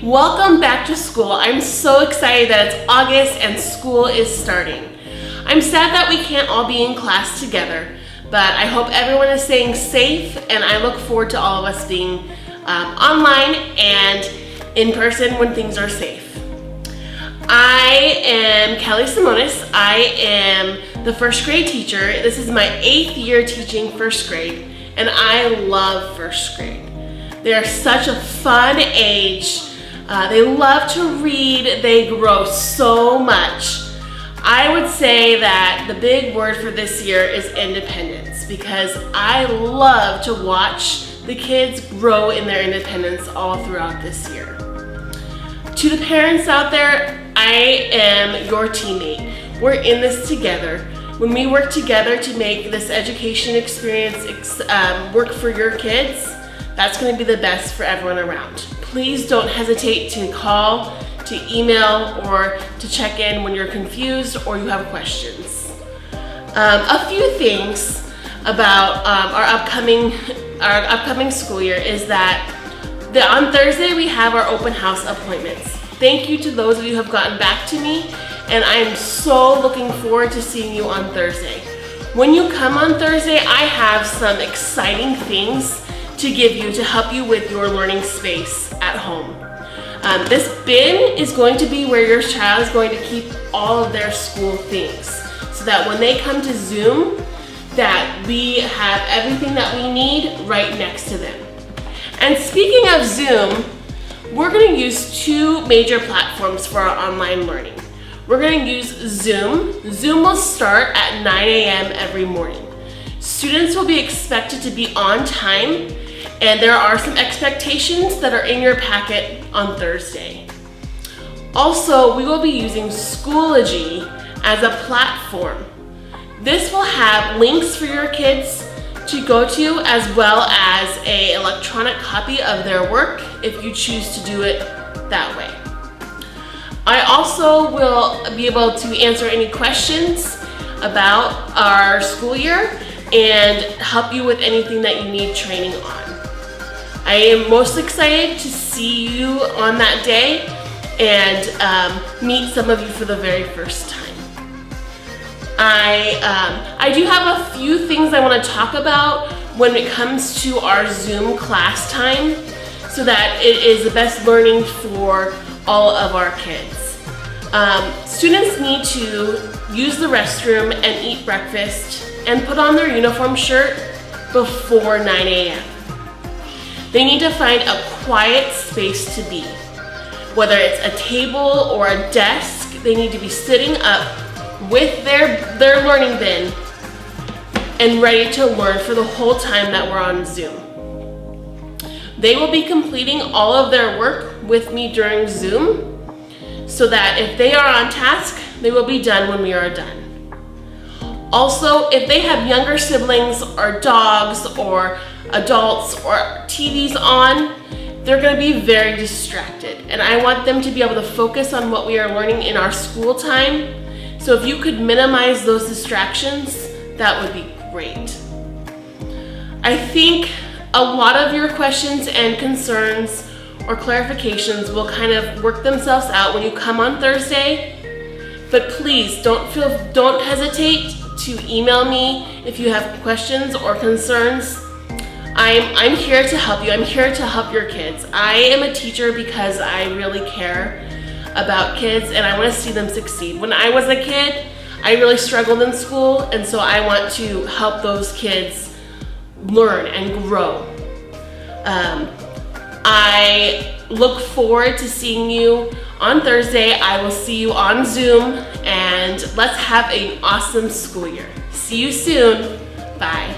Welcome back to school. I'm so excited that it's August and school is starting. I'm sad that we can't all be in class together, but I hope everyone is staying safe, and I look forward to all of us being online and in person when things are safe. I am Kelly Simonis. I am the first grade teacher. This is my 8th year teaching first grade, and I love first grade. They are such a fun age. They love to read. They grow so much. I would say that the big word for this year is independence, because I love to watch the kids grow in their independence all throughout this year. To the parents out there, I am your teammate. We're in this together. When we work together to make this education experience work for your kids, that's going to be the best for everyone around. Please don't hesitate to call, to email, or to check in when you're confused or you have questions. A few things about our upcoming school year is that on Thursday we have our open house appointments. Thank you to those of you who have gotten back to me, and I'm so looking forward to seeing you on Thursday. When you come on Thursday, I have some exciting things to give you to help you with your learning space at home. This bin is going to be where your child is going to keep all of their school things, so that when they come to Zoom, that we have everything that we need right next to them. And speaking of Zoom, we're going to use two major platforms for our online learning. We're going to use Zoom. Zoom will start at 9 a.m. every morning. Students will be expected to be on time, and there are some expectations that are in your packet on Thursday. Also, we will be using Schoology as a platform. This will have links for your kids to go to, as well as an electronic copy of their work if you choose to do it that way. I also will be able to answer any questions about our school year and help you with anything that you need training on. I am most excited to see you on that day and meet some of you for the very first time. I do have a few things I want to talk about when it comes to our Zoom class time, so that it is the best learning for all of our kids. Students need to use the restroom and eat breakfast and put on their uniform shirt before 9 a.m. They need to find a quiet space to be. Whether it's a table or a desk, they need to be sitting up with their learning bin and ready to learn for the whole time that we're on Zoom. They will be completing all of their work with me during Zoom, so that if they are on task, they will be done when we are done. Also, if they have younger siblings or dogs or adults or TVs on, they're going to be very distracted, and I want them to be able to focus on what we are learning in our school time. So if you could minimize those distractions, that would be great. I think a lot of your questions and concerns or clarifications will kind of work themselves out when you come on Thursday, but please don't hesitate to email me if you have questions or concerns. I'm here to help you. I'm here to help your kids. I am a teacher because I really care about kids and I want to see them succeed. When I was a kid, I really struggled in school, and so I want to help those kids learn and grow. I look forward to seeing you on Thursday. I will see you on Zoom, and let's have an awesome school year. See you soon. Bye.